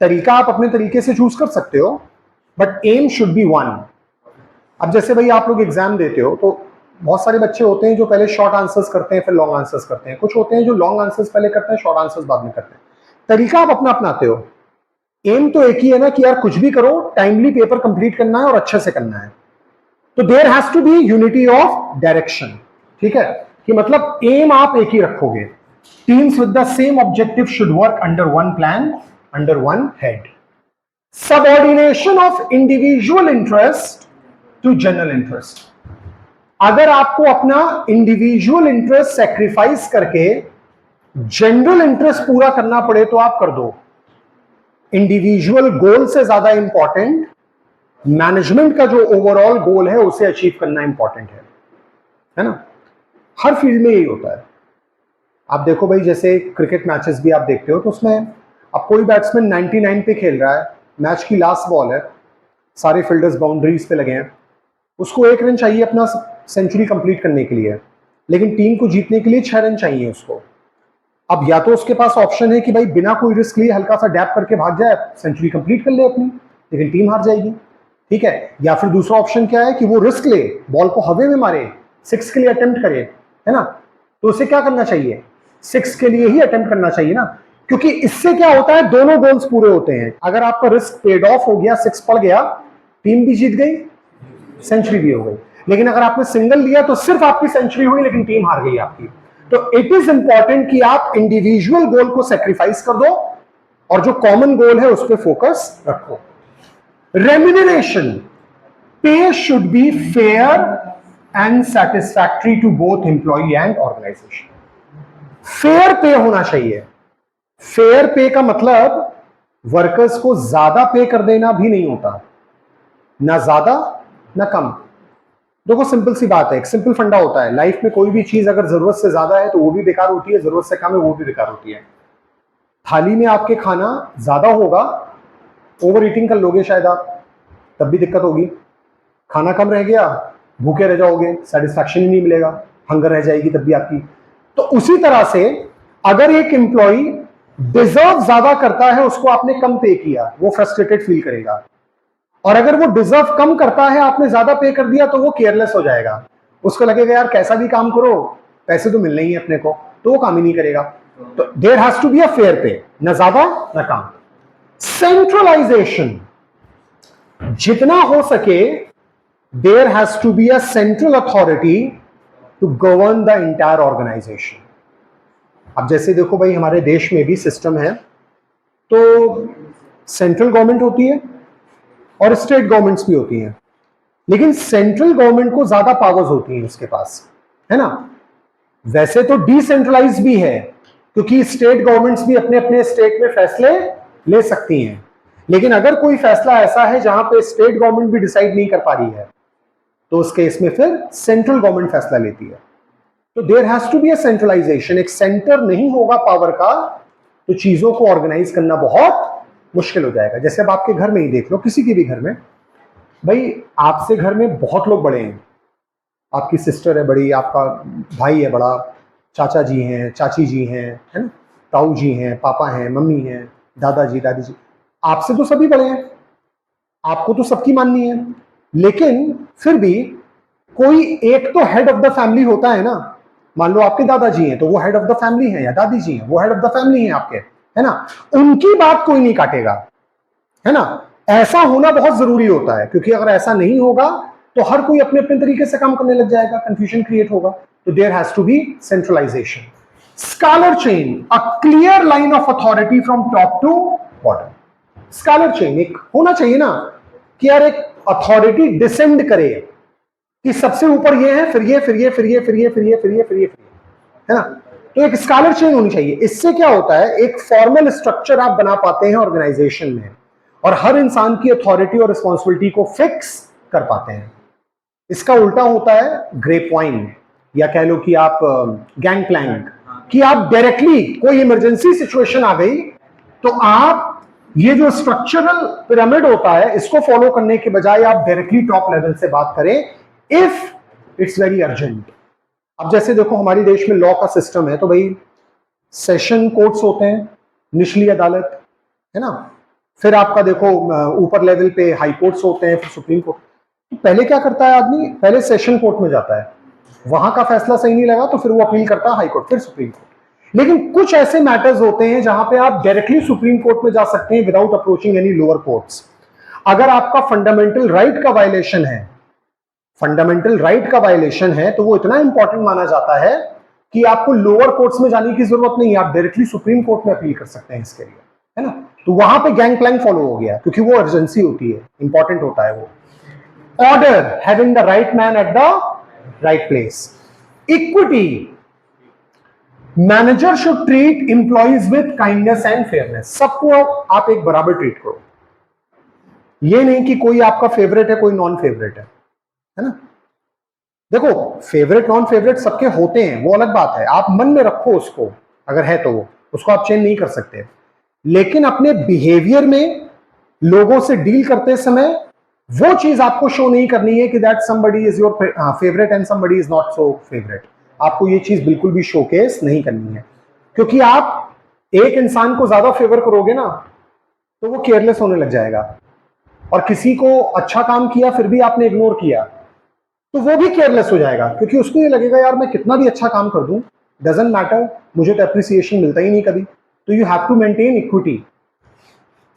तरीका आप अपने तरीके से चूज कर सकते हो, but aim should be one. अब जैसे भाई आप लोग एग्जाम देते हो तो बहुत सारे बच्चे होते हैं जो पहले शॉर्ट आंसर्स करते हैं फिर लॉन्ग आंसर्स करते हैं, कुछ होते हैं जो लॉन्ग आंसर्स पहले करते हैं शॉर्ट आंसर्स बाद में करते हैं। तरीका आप अपना अपनाते हो, एम तो एक ही है ना कि यार कुछ भी करो, टाइमली पेपर कंप्लीट करना है और अच्छे से करना है। तो there has to be unity of direction, ठीक है, कि मतलब एम आप एक ही रखोगे। Teams with the same objective should work under one plan, under one head. Subordination of individual interest to general interest, अगर आपको अपना इंडिविजुअल इंटरेस्ट सेक्रीफाइस करके जनरल इंटरेस्ट पूरा करना पड़े तो आप कर दो। इंडिविजुअल गोल से ज्यादा इंपॉर्टेंट मैनेजमेंट का जो ओवरऑल गोल है उसे अचीव करना इंपॉर्टेंट है ना। हर फील्ड में यही होता है। आप देखो भाई, जैसे क्रिकेट मैचेस भी आप देखते हो तो उसमें अब कोई बैट्समैन 99 पे खेल रहा है, मैच की लास्ट बॉल है, सारे फील्डर्स बाउंड्रीज पे लगे हैं, उसको 1 रन चाहिए अपना सेंचुरी कंप्लीट करने के लिए, लेकिन टीम को जीतने के लिए 6 रन चाहिए उसको। अब या तो उसके पास ऑप्शन है कि भाई बिना कोई रिस्क लिए हल्का सा डैप करके भाग जाए, सेंचुरी कंप्लीट कर ले अपनी, लेकिन टीम हार जाएगी, ठीक है। या फिर दूसरा ऑप्शन क्या है कि वो रिस्क ले, बॉल को हवे में मारे, 6 के लिए अटेम्प्ट करे, है ना। तो उसे क्या करना चाहिए, 6 के लिए ही अटेम्प्ट करना चाहिए ना, क्योंकि इससे क्या होता है, दोनों गोल्स पूरे होते हैं। अगर आपका रिस्क पेड ऑफ हो गया, 6 पड़ गया, टीम भी जीत गई, सेंचुरी भी हो गई। लेकिन अगर आपने सिंगल लिया तो सिर्फ आपकी सेंचुरी हुई लेकिन टीम हार गई आपकी। तो इट इज इंपॉर्टेंट कि आप इंडिविजुअल गोल को सेक्रीफाइस कर दो और जो कॉमन गोल है उस पर फोकस रखो। Remuneration, pay should be fair and satisfactory to both employee and organization. Fair pay होना चाहिए। फेयर पे का मतलब वर्कर्स को ज्यादा पे कर देना भी नहीं होता, ना ज्यादा ना कम। देखो सिंपल सी बात है, एक सिंपल फंडा होता है लाइफ में, कोई भी चीज अगर जरूरत से ज्यादा है तो वो भी बेकार होती है, जरूरत से कम है वो भी बेकार होती है। थाली में आपके खाना ज्यादा होगा, ओवर ईटिंग कर लोगे शायद आप, तब भी दिक्कत होगी। खाना कम रह गया, भूखे रह जाओगे, सेटिस्फैक्शन ही नहीं मिलेगा, हंगर रह जाएगी तब भी आपकी। तो उसी तरह से अगर एक एम्प्लॉय डिजर्व ज्यादा करता है, उसको आपने कम पे किया, वो फ्रस्ट्रेटेड फील करेगा। और अगर वो डिजर्व कम करता है, आपने ज्यादा पे कर दिया, तो वो केयरलेस हो जाएगा, उसको लगेगा यार कैसा भी काम करो पैसे तो मिलने ही है अपने को, तो वो काम ही नहीं करेगा। तो there has to be a fair pay, ना ज्यादा ना कम। सेंट्रलाइजेशन, जितना हो सके there has to be a central authority to govern the entire organization. अब जैसे देखो भाई, हमारे देश में भी सिस्टम है, तो सेंट्रल गवर्नमेंट होती है और स्टेट गवर्नमेंट्स भी होती हैं, लेकिन सेंट्रल गवर्नमेंट को ज्यादा पावर्स होती हैं उसके पास, है ना। वैसे तो डिसेंट्रलाइज भी है, क्योंकि स्टेट गवर्नमेंट्स भी अपने अपने स्टेट में फैसले ले सकती हैं, लेकिन अगर कोई फैसला ऐसा है जहां पे स्टेट गवर्नमेंट भी डिसाइड नहीं कर पा रही है, तो उस केस में फिर सेंट्रल गवर्नमेंट फैसला लेती है। तो there has to be a centralization. एक सेंटर नहीं होगा पावर का तो चीजों को ऑर्गेनाइज करना बहुत मुश्किल हो जाएगा। जैसे अब आपके घर में ही देख लो, किसी के भी घर में, भाई आपसे घर में बहुत लोग बड़े हैं, आपकी सिस्टर है बड़ी, आपका भाई है बड़ा, चाचा जी हैं, चाची जी हैं, है ना, ताऊ जी हैं, पापा हैं, मम्मी हैं, दादाजी दादी जी, आपसे तो सभी बड़े हैं, आपको तो सबकी माननी है, लेकिन फिर भी कोई एक तो हेड ऑफ द फैमिली होता है ना। मान लो आपके दादाजी हैं तो वो हेड ऑफ द फैमिली है, या दादी जी हैं वो हेड ऑफ द फैमिली हैं आपके, है ना। उनकी बात कोई नहीं काटेगा, है ना। ऐसा होना बहुत जरूरी होता है, क्योंकि अगर ऐसा नहीं होगा तो हर कोई अपने अपने तरीके से काम करने लग जाएगा, कंफ्यूजन क्रिएट होगा। तो there has to be centralization. Scalar chain, a clear line of authority from top to bottom. Scalar chain एक होना चाहिए ना, कि यार एक अथॉरिटी डिसेंड करे कि सबसे ऊपर ये है, फिर ये, फिर ये, फिर ये, फिर ये, फिर ये, फिर ये, फिर ये, है ना। तो एक स्कैलर चेन होनी चाहिए। इससे क्या होता है, एक फॉर्मल स्ट्रक्चर आप बना पाते हैं ऑर्गेनाइजेशन में, और हर इंसान की अथॉरिटी और रिस्पॉन्सिबिलिटी को फिक्स कर पाते हैं। इसका उल्टा होता है ग्रेप वाइन, या कह लो कि आप गैंग प्लैंक, कि आप डायरेक्टली कोई इमरजेंसी सिचुएशन आ गई तो आप ये जो स्ट्रक्चरल पिरामिड होता है इसको फॉलो करने के बजाय आप डायरेक्टली टॉप लेवल से बात करें इफ इट्स वेरी अर्जेंट। अब जैसे देखो हमारे देश में लॉ का सिस्टम है, तो भाई सेशन कोर्ट्स होते हैं, निचली अदालत, है ना, फिर आपका देखो ऊपर लेवल पे हाई कोर्ट्स होते हैं, फिर सुप्रीम कोर्ट। तो पहले क्या करता है आदमी, पहले सेशन कोर्ट में जाता है, वहां का फैसला सही नहीं लगा तो फिर वो अपील करता है हाई कोर्ट, फिर सुप्रीम कोर्ट। लेकिन कुछ ऐसे मैटर्स होते हैं जहां पे आप डायरेक्टली सुप्रीम कोर्ट में जा सकते हैं without approaching any lower courts. अगर आपका फंडामेंटल राइट का वायलेशन है, फंडामेंटल राइट का वायलेशन है, तो वो इतना इंपॉर्टेंट माना जाता है कि आपको लोअर कोर्ट्स में जाने की जरूरत नहीं है, आप डायरेक्टली सुप्रीम कोर्ट में अपील कर सकते हैं इसके लिए, है ना। तो वहां पे गैंग प्लैंक फॉलो हो गया, क्योंकि वो अर्जेंसी होती है, इंपॉर्टेंट होता है वो। Order, having the right man at the right place. Equity, manager should treat employees with kindness and fairness. सबको आप एक बराबर ट्रीट करो, ये नहीं कि कोई आपका फेवरेट है कोई नॉन फेवरेट है ना। देखो फेवरेट नॉन फेवरेट सबके होते हैं, वो अलग बात है, आप मन में रखो उसको, अगर है तो वो उसको आप चेंज नहीं कर सकते, लेकिन अपने बिहेवियर में लोगों से डील करते समय वो चीज आपको शो नहीं करनी है कि that somebody is your favourite and somebody is not so favourite. आपको ये चीज बिल्कुल भी शोकेस नहीं करनी है, क्योंकि आप एक इंसान को ज्यादा फेवर करोगे ना तो वो केयरलेस होने लग जाएगा, और किसी को अच्छा काम किया फिर भी आपने इग्नोर किया तो वो भी केयरलेस हो जाएगा, क्योंकि उसको ये लगेगा यार मैं कितना भी अच्छा काम कर दूं, डजंट मैटर, मुझे तो एप्रिसिएशन मिलता ही नहीं कभी। तो you have to maintain equity.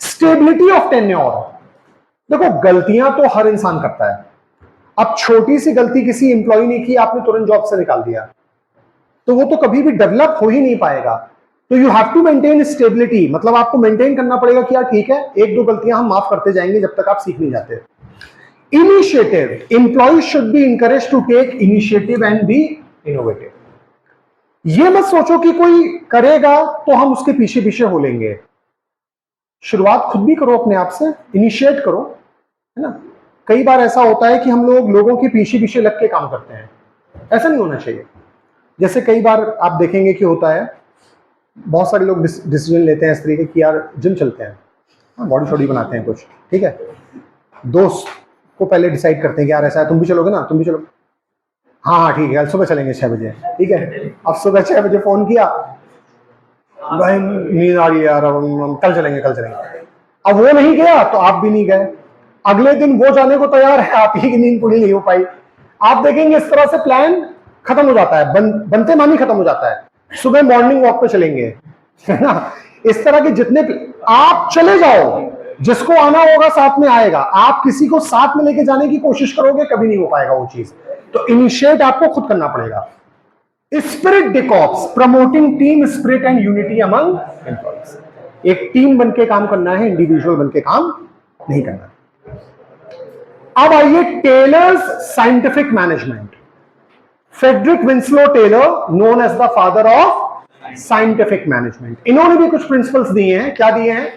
Stability of tenure. देखो गलतियां तो हर इंसान करता है, अब छोटी सी गलती किसी एम्प्लॉय ने की, आपने तुरंत जॉब से निकाल दिया, तो वो तो कभी भी डेवलप हो ही नहीं पाएगा। तो you have to maintain stability, मतलब आपको मेंटेन करना पड़ेगा कि यार ठीक है, एक दो गलतियां हम माफ करते जाएंगे जब तक आप सीख नहीं जाते। Initiative, employees should be encourage to take initiative and be innovative. ये मत सोचो कि कोई करेगा तो हम उसके पीछे पीछे हो लेंगे, शुरुआत खुद भी करो, अपने आप से इनिशिएट करो, है ना। कई बार ऐसा होता है कि हम लोग लोगों के पीछे पीछे लग के काम करते हैं, ऐसा नहीं होना चाहिए। जैसे कई बार आप देखेंगे कि होता है, बहुत सारे लोग डिसीजन लेते हैं इस तरीके की, यार जिम चलते हैं, बॉडी शॉडी बनाते हैं कुछ, ठीक है, दोस्त को पहले डिसाइड करते हैं कि यार ऐसा है, तुम भी चलोगे ना, तुम भी चलो, हाँ हाँ ठीक है, कल सुबह चलेंगे 6 बजे, ठीक है। अब सुबह 6 बजे फोन किया, भाई नींद आ रही है यार, कल चलेंगे कल चलेंगे। अब वो नहीं गया तो आप भी नहीं गए, अगले दिन वो जाने को तैयार है, आप ही की नींद पूरी नहीं हो पाई। आप देखेंगे इस तरह से प्लान खत्म हो जाता है, बनते मानी खत्म हो जाता है। सुबह मॉर्निंग वॉक पे चलेंगे, है ना, इस तरह के जितने आप चले जाओ, जिसको आना होगा साथ में आएगा, आप किसी को साथ में लेके जाने की कोशिश करोगे कभी नहीं हो पाएगा वो चीज। तो इनिशिएट आपको खुद करना पड़ेगा। Spirit de corps, promoting team spirit and unity among employees. एक टीम बनके काम करना है, इंडिविजुअल बनके काम नहीं करना। अब आइए Taylor's scientific management. Frederick Winslow Taylor, known as the father of scientific management, इन्होंने भी कुछ प्रिंसिपल्स दिए हैं। क्या दिए हैं?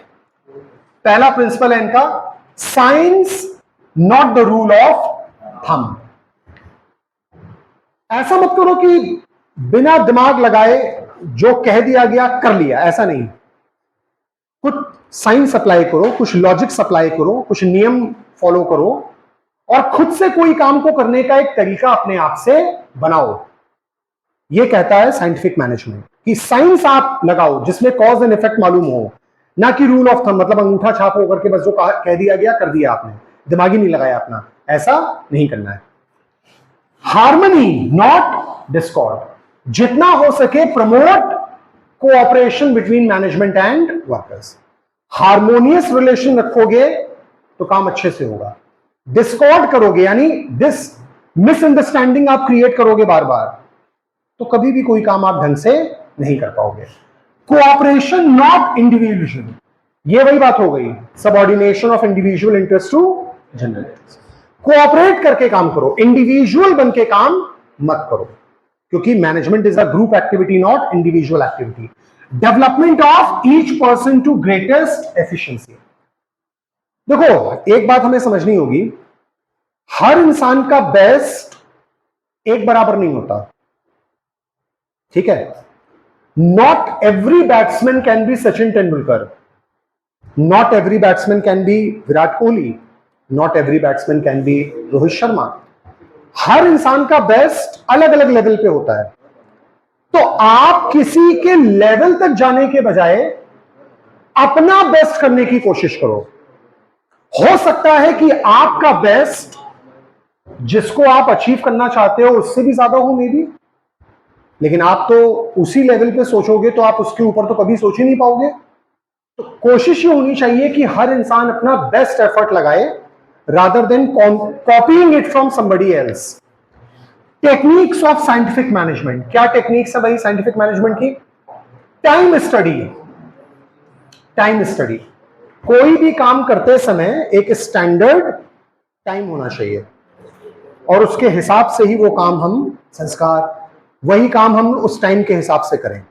पहला प्रिंसिपल है इनका, science not the rule of thumb. ऐसा मत करो कि बिना दिमाग लगाए जो कह दिया गया कर लिया, ऐसा नहीं। कुछ साइंस अप्लाई करो, कुछ लॉजिक्स अप्लाई करो, कुछ नियम फॉलो करो और खुद से कोई काम को करने का एक तरीका अपने आप से बनाओ। यह कहता है साइंटिफिक मैनेजमेंट कि साइंस आप लगाओ जिसमें कॉज एंड इफेक्ट मालूम हो, ना कि रूल ऑफ थंब, मतलब अंगूठा छाप होकर के बस जो कह दिया गया कर दिया आपने, दिमाग ही नहीं लगाया अपना, ऐसा नहीं करना है। हार्मनी नॉट डिस्कॉर्ड, जितना हो सके promote cooperation between management and workers. Harmonious relation रखोगे तो काम अच्छे से होगा। डिस्कॉर्ड करोगे यानी दिस मिसअंडरस्टैंडिंग आप क्रिएट करोगे बार बार, तो कभी भी कोई काम आप ढंग से नहीं कर पाओगे। कोऑपरेशन नॉट इंडिविजुअल, ये वही बात हो गई, subordination of individual interest to general interest. Cooperate करके काम करो, इंडिविजुअल बन के काम मत करो, क्योंकि management is a group activity not individual activity. Development of each person to greatest efficiency. देखो एक बात हमें समझनी होगी, हर इंसान का बेस्ट एक बराबर नहीं होता, ठीक है? Not every batsman can be Sachin Tendulkar, not every batsman can be Virat Kohli, not every batsman can be Rohit Sharma. हर इंसान का बेस्ट अलग अलग लेवल पे होता है। तो आप किसी के लेवल तक जाने के बजाय अपना बेस्ट करने की कोशिश करो। हो सकता है कि आपका बेस्ट जिसको आप अचीव करना चाहते हो उससे भी ज्यादा हो मे बी, लेकिन आप तो उसी लेवल पे सोचोगे तो आप उसके ऊपर तो कभी सोच ही नहीं पाओगे। तो कोशिश ये होनी चाहिए कि हर इंसान अपना बेस्ट एफर्ट लगाए rather than copying it from somebody else. Techniques of scientific management, क्या टेक्निक्स है भाई साइंटिफिक मैनेजमेंट की? Time study. टाइम स्टडी, कोई भी काम करते समय एक स्टैंडर्ड टाइम होना चाहिए और उसके हिसाब से ही वो काम हम संस्कार, वही काम हम उस टाइम के हिसाब से करें।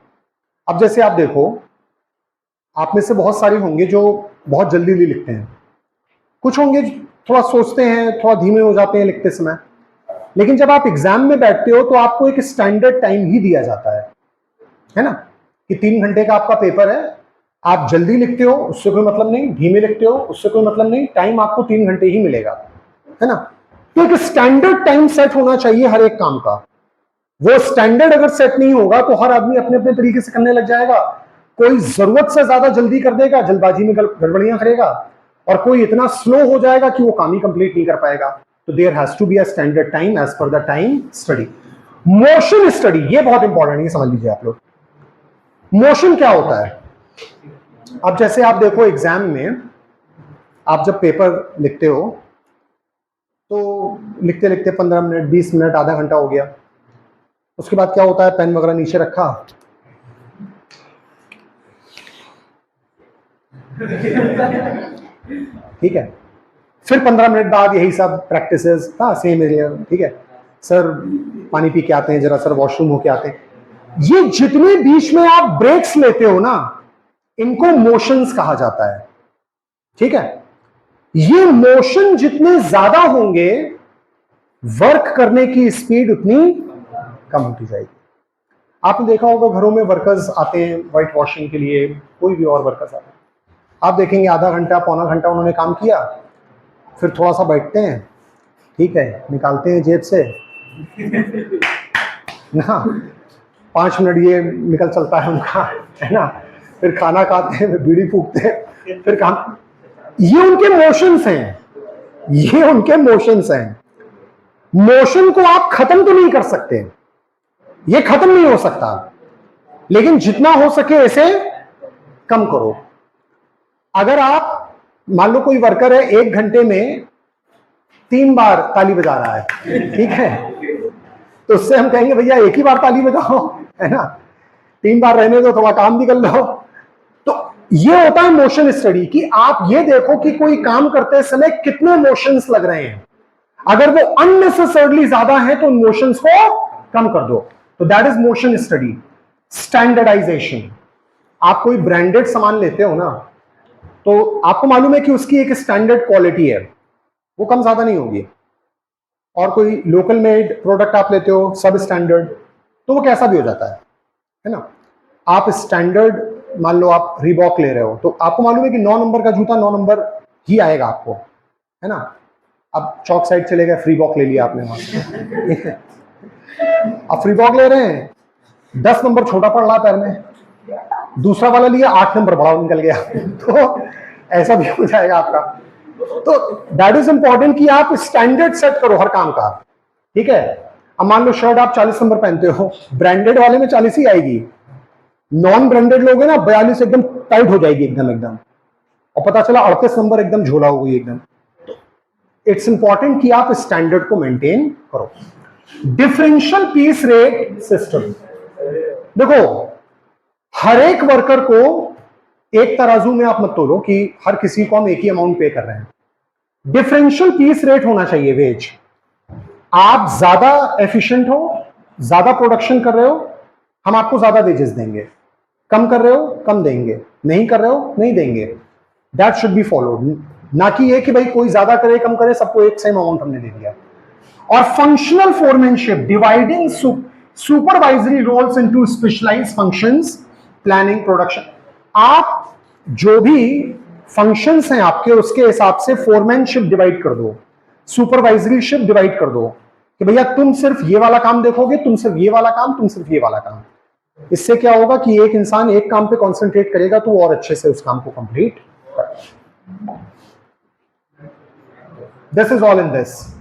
अब जैसे आप देखो, आप में से बहुत सारे होंगे जो बहुत जल्दी लिखते हैं, कुछ होंगे थोड़ा सोचते हैं, थोड़ा धीमे हो जाते हैं लिखते समय। लेकिन जब आप एग्जाम में बैठते हो तो आपको एक स्टैंडर्ड टाइम ही दिया जाता है ना, कि 3 घंटे का आपका पेपर है, आप जल्दी लिखते हो उससे कोई मतलब नहीं, धीमे लिखते हो उससे कोई मतलब नहीं, टाइम आपको 3 घंटे ही मिलेगा, है ना। तो एक स्टैंडर्ड टाइम सेट होना चाहिए हर एक काम का। वो स्टैंडर्ड अगर सेट नहीं होगा तो हर आदमी अपने अपने तरीके से करने लग जाएगा। कोई जरूरत से ज्यादा जल्दी कर देगा, जल्दबाजी में गड़बड़ियां करेगा, और कोई इतना स्लो हो जाएगा कि वो काम ही कंप्लीट नहीं कर पाएगा। तो there has to be a standard time as per the time study. Motion study, ये बहुत इंपॉर्टेंट है, ये समझ लीजिए आप लोग। मोशन क्या होता है? अब जैसे आप देखो एग्जाम में आप जब पेपर लिखते हो तो लिखते लिखते 15 मिनट 20 मिनट आधा घंटा हो गया, उसके बाद क्या होता है, पेन वगैरह नीचे रखा, ठीक है, फिर 15 मिनट बाद यही सब प्रैक्टिसेस, हाँ सेम एरिया, ठीक है, सर पानी पी के आते हैं जरा, सर वॉशरूम होके आते हैं। ये जितने बीच में आप ब्रेक्स लेते हो ना, इनको मोशंस कहा जाता है, ठीक है। ये मोशन जितने ज्यादा होंगे वर्क करने की स्पीड उतनी कम होती जाएगी। आपने देखा होगा घरों में वर्कर्स आते हैं व्हाइट वॉशिंग के लिए, कोई भी और वर्कर्स आते हैं, आप देखेंगे आधा घंटा पौना घंटा उन्होंने काम किया, फिर थोड़ा सा बैठते हैं, ठीक है, निकालते हैं जेब से ना, 5 मिनट ये निकल चलता है उनका, है ना, फिर खाना खाते हैं, बीड़ी फूकते हैं, फिर काम। ये उनके मोशंस हैं, ये उनके मोशंस हैं। मोशन को आप खत्म तो नहीं कर सकते, ये खत्म नहीं हो सकता, लेकिन जितना हो सके इसे कम करो। अगर आप मान लो कोई वर्कर है 1 घंटे में 3 बार ताली बजा रहा है, ठीक है, तो उससे हम कहेंगे भैया एक ही बार ताली बजाओ, है ना, 3 बार रहने दो, थोड़ा काम भी कर लो। तो ये होता है मोशन स्टडी, कि आप ये देखो कि कोई काम करते समय कितने मोशंस लग रहे हैं, अगर वो अननेसेसरली ज्यादा है तो मोशंस को कम कर दो। तो that is motion study. Standardization, आप कोई ब्रांडेड सामान लेते हो ना, तो आपको मालूम है कि उसकी एक स्टैंडर्ड क्वालिटी है, वो कम ज्यादा नहीं होगी। और कोई लोकल मेड प्रोडक्ट आप लेते हो सब स्टैंडर्ड, तो वो कैसा भी हो जाता है ना। आप स्टैंडर्ड, मान लो आप रीबॉक ले रहे हो, तो आपको मालूम है कि 9 नंबर का जूता 9 नंबर ही आएगा आपको, है ना। अब चौक साइड चले गए, फ्री बॉक ले लिया आपने वहां से अब फ्री बॉक ले रहे हैं, 10 नंबर छोटा पड़ रहा पैर में, दूसरा वाला लिया 8 नंबर बड़ा निकल गया तो ऐसा भी हो जाएगा आपका। तो दैट इज इंपॉर्टेंट कि आप स्टैंडर्ड सेट करो हर काम का, ठीक है। अब मान लो शर्ट आप 40 नंबर पहनते हो, ब्रांडेड वाले में 40 ही आएगी, नॉन ब्रांडेड लोग है ना 42 एकदम टाइट हो जाएगी एकदम, और पता चला 38 नंबर एकदम झोला हो गई एकदम। इट्स इंपॉर्टेंट कि आप स्टैंडर्ड को मेंटेन करो। डिफरेंशियल पीस रेट सिस्टम, देखो हर एक वर्कर को एक तराजू में आप मत तोलो कि हर किसी को हम एक ही अमाउंट पे कर रहे हैं। डिफरेंशियल पीस रेट होना चाहिए वेज। आप ज्यादा एफिशिएंट हो, ज्यादा प्रोडक्शन कर रहे हो, हम आपको ज्यादा वेजेस देंगे, कम कर रहे हो कम देंगे, नहीं कर रहे हो नहीं देंगे। दैट शुड बी फॉलोड, ना कि ये कि भाई कोई ज्यादा करे कम करे सबको एक सेम अमाउंट हमने दे दिया। और functional foremanship, dividing supervisory roles into specialized functions, planning, production. आप जो भी फंक्शंस हैं आपके, उसके हिसाब से फोरमैनशिप डिवाइड कर दो, सुपरवाइजरी शिप डिवाइड कर दो, कि भैया तुम सिर्फ ये वाला काम देखोगे, तुम सिर्फ ये वाला काम, तुम सिर्फ ये वाला काम। इससे क्या होगा कि एक इंसान एक काम पे कंसंट्रेट करेगा तो और अच्छे से उस काम को कंप्लीट करेगा। This is all in this.